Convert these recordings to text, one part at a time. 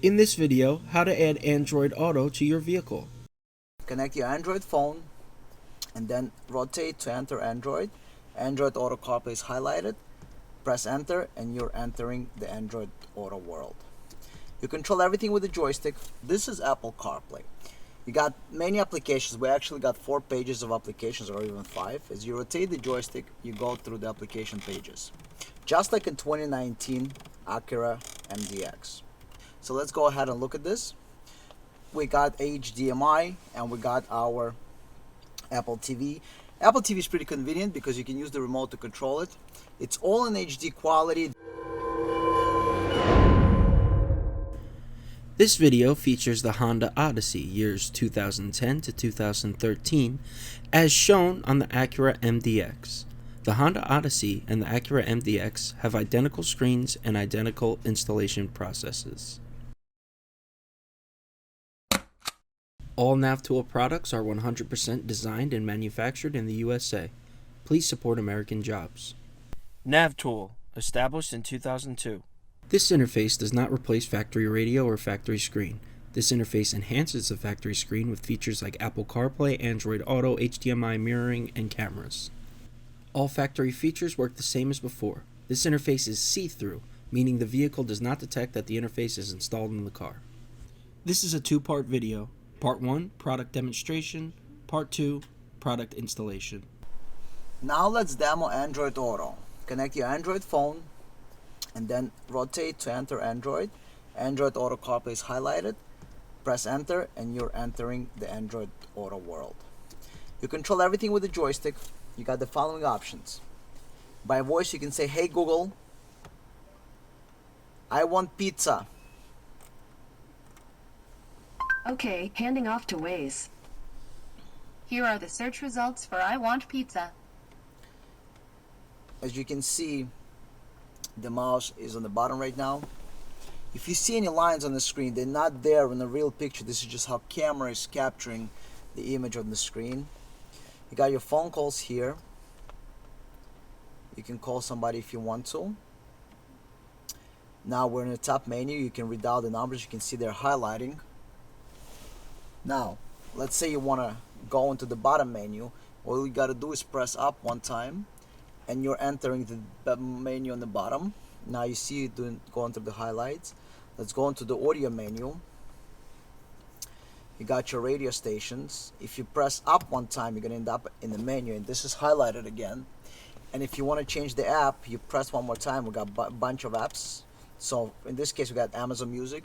In this video, how to add Android Auto to your vehicle. Connect your Android phone and then rotate to enter Android. Android Auto CarPlay is highlighted. Press enter and you're entering the Android Auto world. You control everything with the joystick. This is Apple CarPlay. You got many applications. We actually got 4 pages of applications, or even 5. As you rotate the joystick, you go through the application pages. Just like in 2019 Acura MDX. So let's go ahead and look at this. We got HDMI and we got our Apple TV. Apple TV is pretty convenient because you can use the remote to control it. It's all in HD quality. This video features the Honda Odyssey years 2010 to 2013 as shown on the Acura MDX. The Honda Odyssey and the Acura MDX have identical screens and identical installation processes. All NavTool products are 100% designed and manufactured in the USA. Please support American jobs. NavTool, established in 2002. This interface does not replace factory radio or factory screen. This interface enhances the factory screen with features like Apple CarPlay, Android Auto, HDMI mirroring, and cameras. All factory features work the same as before. This interface is see-through, meaning the vehicle does not detect that the interface is installed in the car. This is a 2-part video. Part 1, product demonstration. Part 2, product installation. Now let's demo Android Auto. Connect your Android phone and then rotate to enter Android. Android Auto CarPlay is highlighted. Press enter and you're entering the Android Auto world. You control everything with the joystick. You got the following options. By voice you can say, "Hey Google, I want pizza." Okay, handing off to Waze. Here are the search results for I want pizza. As you can see, the mouse is on the bottom right now. If you see any lines on the screen, they're not there in the real picture. This is just how camera is capturing the image on the screen. You got your phone calls here. You can call somebody if you want to. Now we're in the top menu. You can read out the numbers. You can see they're highlighting. Now, let's say you want to go into the bottom menu. All you got to do is press up one time and you're entering the menu on the bottom. Now you see it going through the highlights. Let's go into the audio menu. You got your radio stations. If you press up one time, you're going to end up in the menu, and this is highlighted again. And if you want to change the app, you press one more time. We got a bunch of apps. So in this case, we got Amazon Music,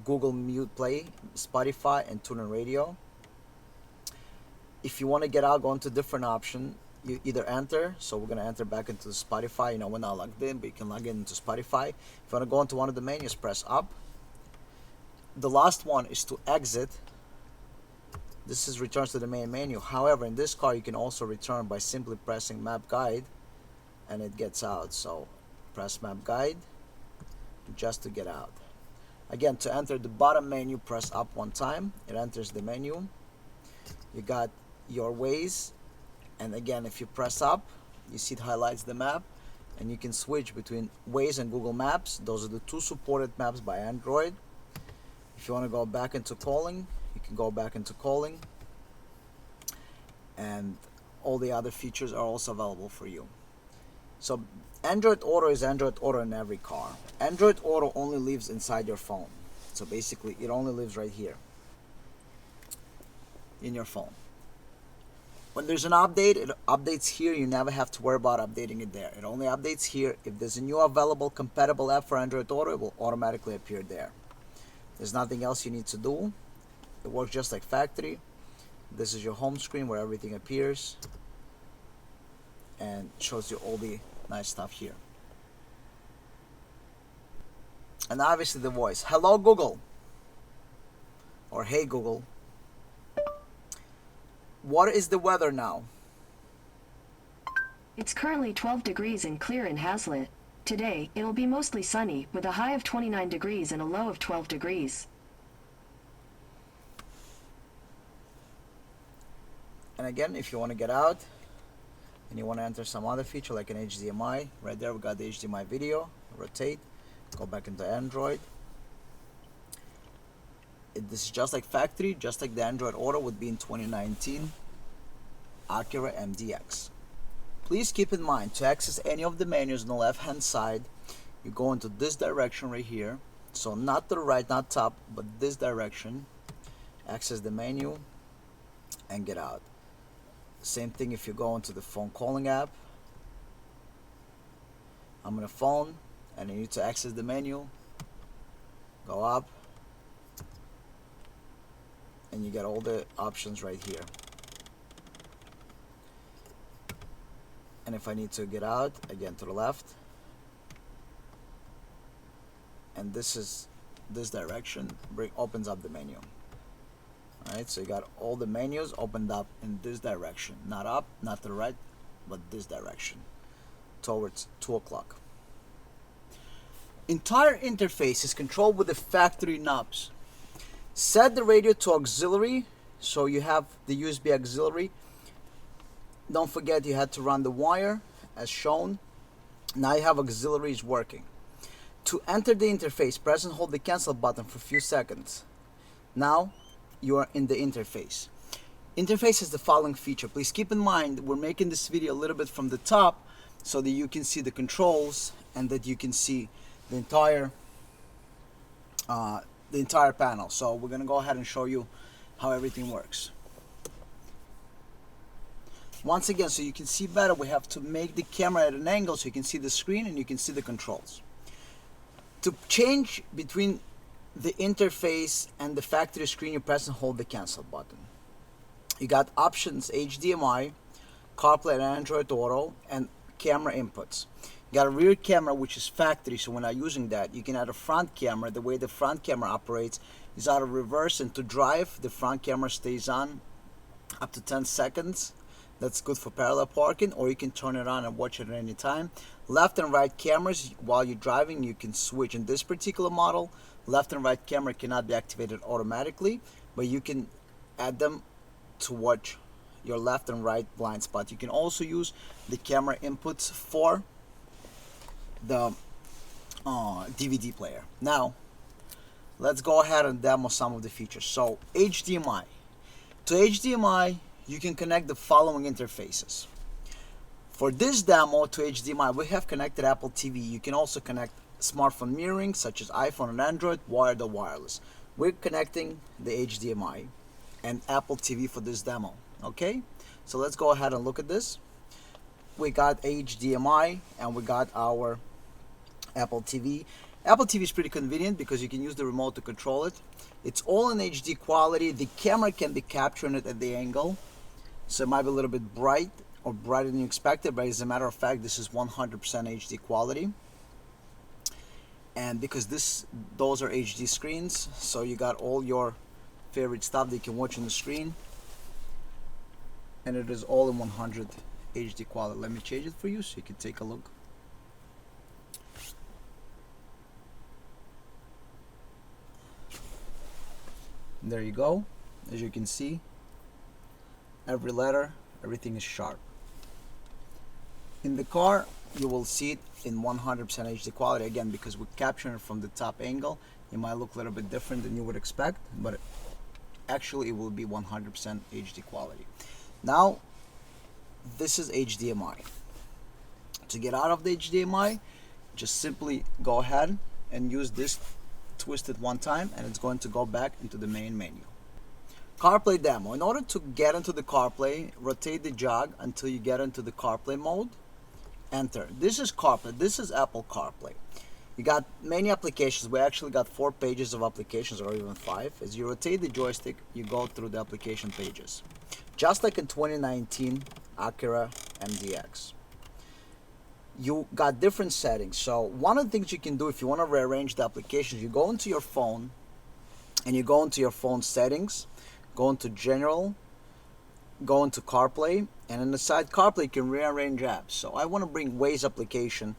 Google Mute Play, Spotify, and TuneIn Radio. If you want to get out, go into a different option. You either enter, so we're going to enter back into the Spotify. You know, we're not logged in, but you can log in into Spotify. If you want to go into one of the menus, press up. The last one is to exit. This is returns to the main menu. However, in this car, you can also return by simply pressing Map Guide, and it gets out. So press Map Guide just to get out. Again, to enter the bottom menu, press up one time. It enters the menu. You got your Waze, and again, if you press up, you see it highlights the map, and you can switch between Waze and Google Maps. Those are the 2 supported maps by Android. If you want to go back into calling, you can go back into calling, and all the other features are also available for you. So Android Auto is Android Auto in every car. Android Auto only lives inside your phone. So basically, it only lives right here in your phone. When there's an update, it updates here. You never have to worry about updating it there. It only updates here. If there's a new available compatible app for Android Auto, it will automatically appear there. There's nothing else you need to do. It works just like factory. This is your home screen where everything appears and shows you all the nice stuff here. And obviously the voice. "Hello Google," or "Hey Google, what is the weather now?" It's currently 12 degrees and clear in Hazlet. Today, it'll be mostly sunny, with a high of 29 degrees and a low of 12 degrees. And again, if you want to get out and you want to enter some other feature like an HDMI, right there we got the HDMI video. Rotate, go back into Android, This is just like factory, just like the Android Auto would be in 2019 Acura MDX. Please keep in mind, to access any of the menus on the left hand side, you go into this direction right here. So not to the right, not top, but this direction. Access the menu and get out. Same thing if you go into the phone calling app. I'm on a phone and you need to access the menu. Go up and you get all the options right here. And if I need to get out, again to the left. And this is this direction, opens up the menu. Alright, so you got all the menus opened up in this direction. Not up, not to the right, but this direction. Towards 2 o'clock. Entire interface is controlled with the factory knobs. Set the radio to auxiliary, so you have the USB auxiliary. Don't forget you had to run the wire as shown. Now you have auxiliaries working. To enter the interface, press and hold the cancel button for a few seconds. Now you are in the interface. Interface has the following feature. Please keep in mind we're making this video a little bit from the top so that you can see the controls and that you can see the entire panel. So we're gonna go ahead and show you how everything works. Once again, so you can see better, we have to make the camera at an angle so you can see the screen and you can see the controls. To change between the interface and the factory screen, you press and hold the cancel button. You got options HDMI, CarPlay and Android Auto, and camera inputs. You got a rear camera, which is factory, so we're not using that. You can add a front camera. The way the front camera operates is out of reverse, and to drive, the front camera stays on up to 10 seconds. That's good for parallel parking, or you can turn it on and watch it at any time. Left and right cameras, while you're driving, you can switch. In this particular model, left and right camera cannot be activated automatically, but you can add them to watch your left and right blind spot. You can also use the camera inputs for the DVD player. Now, let's go ahead and demo some of the features. So, HDMI. To HDMI, you can connect the following interfaces. For this demo to HDMI, we have connected Apple TV. You can also connect smartphone mirroring, such as iPhone and Android, wired or wireless. We're connecting the HDMI and Apple TV for this demo. Okay, so let's go ahead and look at this. We got HDMI and we got our Apple TV. Apple TV is pretty convenient because you can use the remote to control it. It's all in HD quality. The camera can be capturing it at the angle, so it might be a little bit bright or brighter than you expected, but as a matter of fact, this is 100% HD quality. And because those are HD screens, so you got all your favorite stuff that you can watch on the screen, and it is all in 100 HD quality. Let me change it for you so you can take a look. There you go. As you can see, every letter, everything is sharp. In the car, you will see it in 100% HD quality. Again, because we're capturing it from the top angle, it might look a little bit different than you would expect, but actually it will be 100% HD quality. Now, this is HDMI. To get out of the HDMI, just simply go ahead and use this, twist it one time, and it's going to go back into the main menu. CarPlay demo. In order to get into the CarPlay, rotate the jog until you get into the CarPlay mode. Enter. This is CarPlay. This is Apple CarPlay. You got many applications. We actually got 4 pages of applications, or even 5. As you rotate the joystick, you go through the application pages. Just like in 2019 Acura MDX. You got different settings. So one of the things you can do if you want to rearrange the applications, you go into your phone and you go into your phone settings, go into general, go into CarPlay, and inside CarPlay you can rearrange apps. So I want to bring Waze application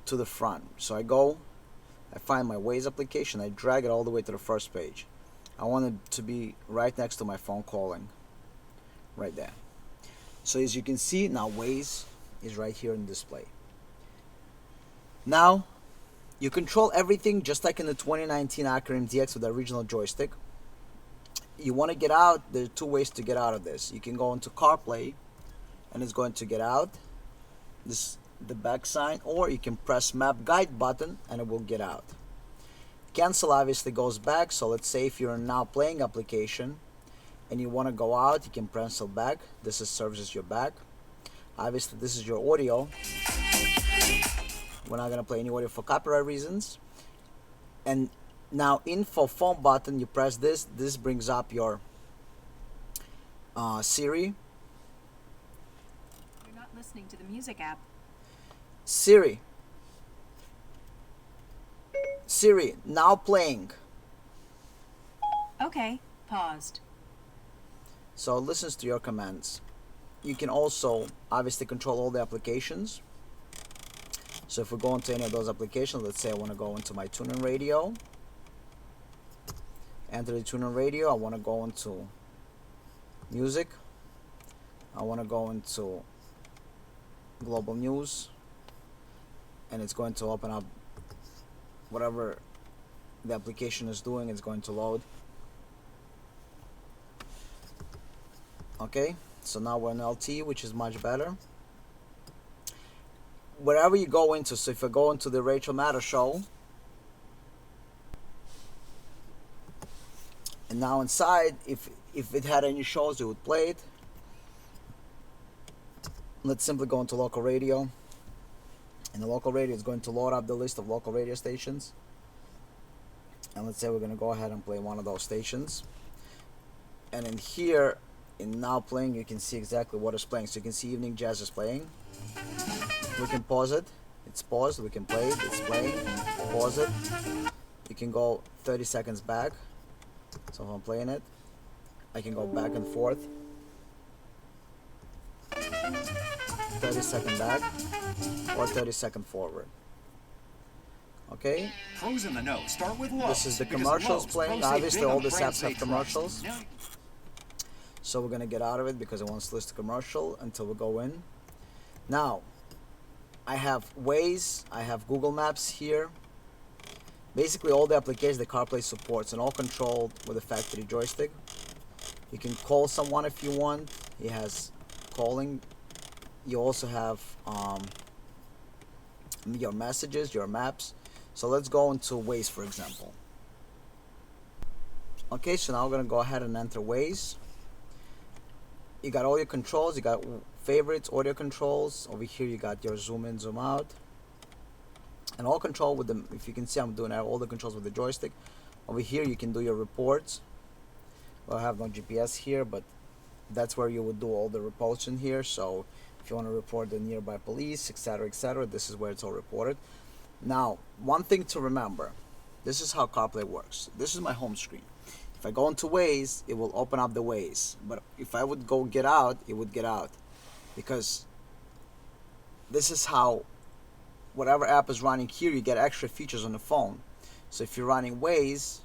to the front. So I find my Waze application, I drag it all the way to the first page. I want it to be right next to my phone calling, right there. So as you can see, now Waze is right here in display. Now, you control everything just like in the 2019 Acura MDX with the original joystick. you want to get out, there are two ways to get out of this. You can go into CarPlay and it's going to get out, this the back sign, or you can press map guide button and it will get out. Cancel obviously goes back, so let's say if you're in Now Playing application and you want to go out, you can cancel back. This serves as your back. Obviously this is your audio. We're not going to play any audio for copyright reasons. And now info phone button, you press this brings up your Siri. You're not listening to the music app. Siri, now playing. Okay, paused. So it listens to your commands. You can also obviously control all the applications. So if we go into any of those applications, let's say I want to go into my TuneIn Radio. Enter the TuneIn Radio. I want to go into music. I want to go into global news. And it's going to open up whatever the application is doing. It's going to load. Okay, so now we're in LT, which is much better. Wherever you go into, so if I go into the Rachel Maddow show, and now inside, if it had any shows, it would play it. Let's simply go into local radio. And the local radio is going to load up the list of local radio stations. And let's say we're going to go ahead and play one of those stations. And in here, in Now Playing, you can see exactly what is playing. So you can see Evening Jazz is playing. We can pause it. It's paused. We can play it. It's playing. Pause it. You can go 30 seconds back. So if I'm playing it, I can go back and forth. 30-second back or 30-second forward. Okay. Pros in the know start with Lowe's. This is the Because commercials Lowe's, playing. pros save Obviously, big all on the brands apps they have trust. commercials. Now- So we're gonna get out of it because it wants to list a commercial until we go in. Now, I have Waze, I have Google Maps here. Basically, all the applications that CarPlay supports, and all controlled with a factory joystick. You can call someone if you want. It has calling. You also have your messages, your maps. So let's go into Waze, for example. Okay, so now we're gonna go ahead and enter Waze. You got all your controls. You got favorites, audio controls. Over here you got your zoom in, zoom out, and all control with them. If you can see, I'm doing all the controls with the joystick. Over here you can do your reports. Well, I have no GPS here, but that's where you would do all the reports in here. So if you want to report the nearby police, etc., this is where it's all reported. Now, one thing to remember, this is how CarPlay works. This is my home screen. If I go into Waze, it will open up the Waze. But if I would go get out, it would get out. Because this is how whatever app is running here, you get extra features on the phone. So if you're running Waze,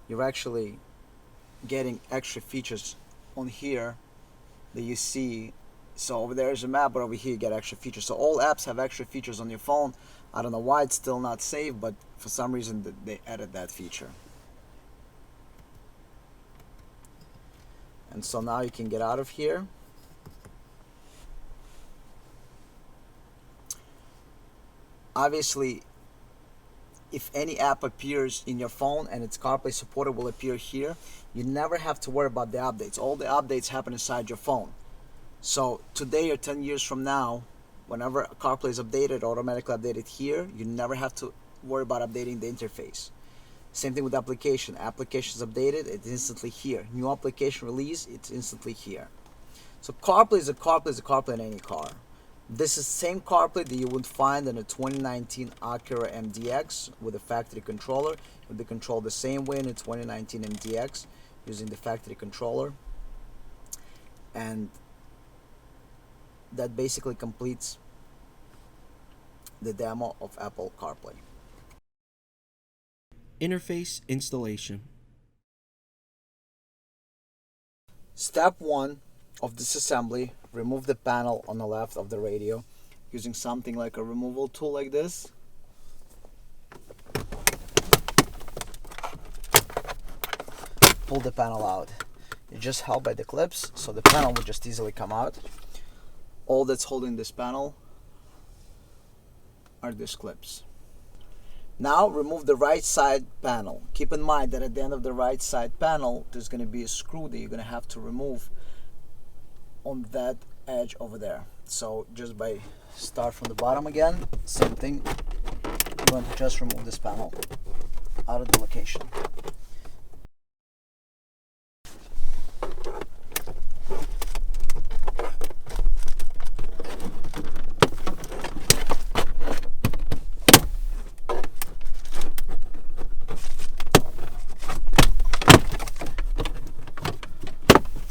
you're actually getting extra features on here that you see. So over there is a map, but over here you get extra features. So all apps have extra features on your phone. I don't know why it's still not saved, but for some reason they added that feature. And so now you can get out of here. Obviously, if any app appears in your phone and it's CarPlay supported, will appear here. You never have to worry about the updates. All the updates happen inside your phone. So today or 10 years from now, whenever CarPlay is updated, automatically updated here, you never have to worry about updating the interface. Same thing with application. Application is updated, it's instantly here. New application release, it's instantly here. So CarPlay is a CarPlay in any car. This is the same CarPlay that you would find in a 2019 Acura MDX with a factory controller. It would be controlled the same way in a 2019 MDX using the factory controller. And that basically completes the demo of Apple CarPlay. Interface installation. Step 1 of disassembly, remove the panel on the left of the radio using something like a removal tool like this. pull the panel out. It's just held by the clips, so the panel will just easily come out. All that's holding this panel are these clips. Now remove the right side panel. Keep in mind that at the end of the right side panel, there's going to be a screw that you're going to have to remove on that edge over there. So just by start from the bottom again, same thing. You're going to just remove this panel out of the location.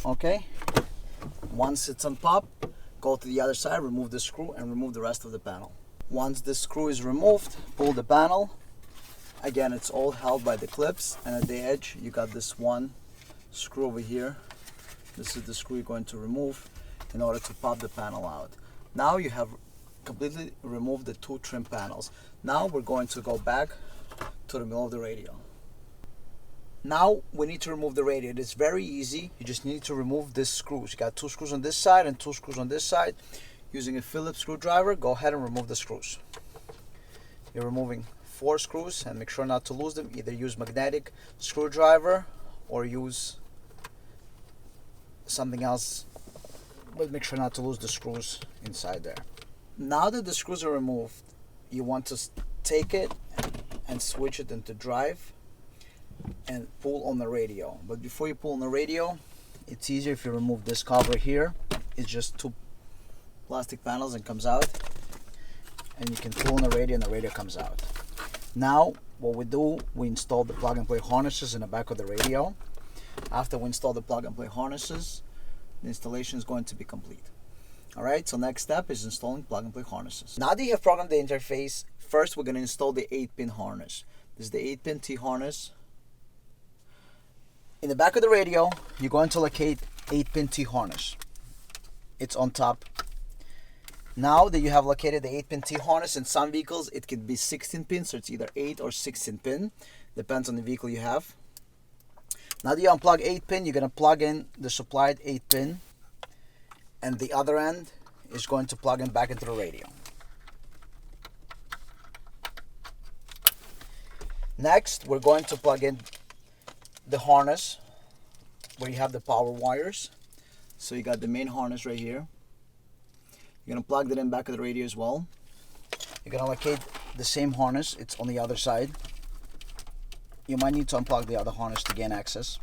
Okay, once it's on top, go to the other side, remove the screw and remove the rest of the panel. Once the screw is removed, pull the panel. Again, it's all held by the clips, and at the edge you got this one screw over here. This is the screw you're going to remove in order to pop the panel out. Now you have completely removed the two trim panels. Now we're going to go back to the middle of the radio. Now we need to remove the radio. It's very easy. You just need to remove these screws. You got two screws on this side and two screws on this side. Using a Phillips screwdriver, go ahead and remove the screws. You're removing 4 screws, and make sure not to lose them. Either use magnetic screwdriver or use something else, but make sure not to lose the screws inside there. Now that the screws are removed, you want to take it and switch it into drive and pull on the radio. But before you pull on the radio, it's easier if you remove this cover here. It's just 2 plastic panels and comes out, and you can pull on the radio and the radio comes out. Now what we do, we install the plug and play harnesses in the back of the radio. After we install the plug and play harnesses, the installation is going to be complete. Alright, so next step is installing plug and play harnesses. Now that you have programmed the interface, first we're going to install the 8-pin harness. This is the 8-pin T harness. In the back of the radio, you're going to locate 8-pin T harness. It's on top. Now that you have located the 8-pin T harness, in some vehicles it could be 16 pins, so it's either 8 or 16 pin. Depends on the vehicle you have. Now that you unplug 8-pin, you're going to plug in the supplied 8-pin, and the other end is going to plug in back into the radio. Next, we're going to plug in the harness where you have the power wires. So you got the main harness right here. You're going to plug that in back of the radio as well. You're going to locate the same harness. It's on the other side. You might need to unplug the other harness to gain access.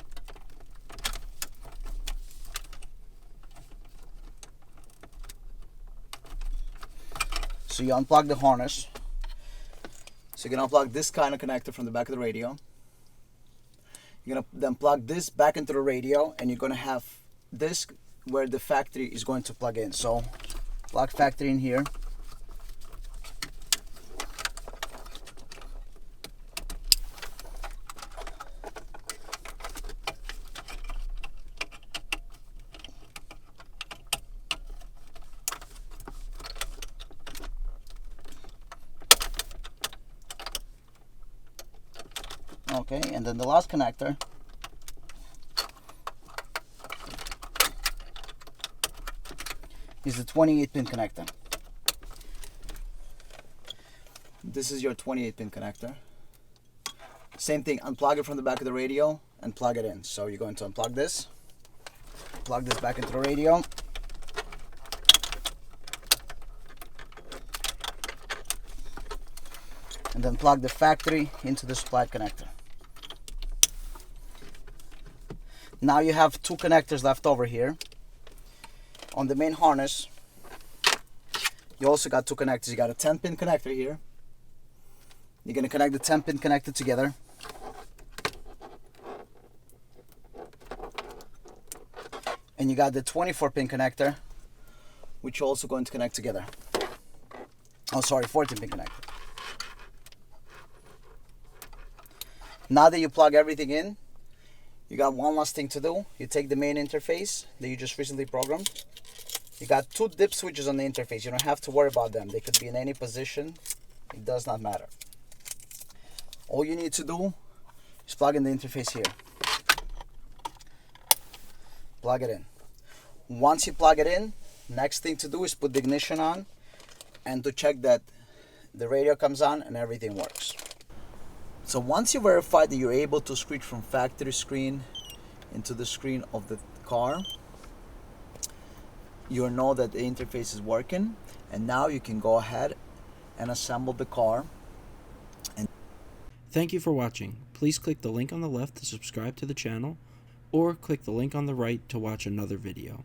So you unplug the harness. So you're going to unplug this kind of connector from the back of the radio. You're going to then plug this back into the radio, and you're going to have this where the factory is going to plug in. So plug factory in here. Okay, and then the last connector is the 28-pin connector. This is your 28-pin connector. Same thing, unplug it from the back of the radio and plug it in. So you're going to unplug this, plug this back into the radio. And then plug the factory into the supplied connector. Now you have 2 connectors left over here. On the main harness, you also got 2 connectors. You got a 10-pin connector here. You're going to connect the 10-pin connector together. And you got the 24-pin connector, which you're also going to connect together. Oh, sorry, 14-pin connector. Now that you plug everything in, you got one last thing to do. You take the main interface that you just recently programmed. You got 2 dip switches on the interface. You don't have to worry about them. They could be in any position. It does not matter. All you need to do is plug in the interface here. plug it in. Once you plug it in, next thing to do is put the ignition on and to check that the radio comes on and everything works. So once you verify that you're able to switch from factory screen into the screen of the car, you'll know that the interface is working, and now you can go ahead and assemble the car. Thank you for watching. Please click the link on the left to subscribe to the channel, or click the link on the right to watch another video.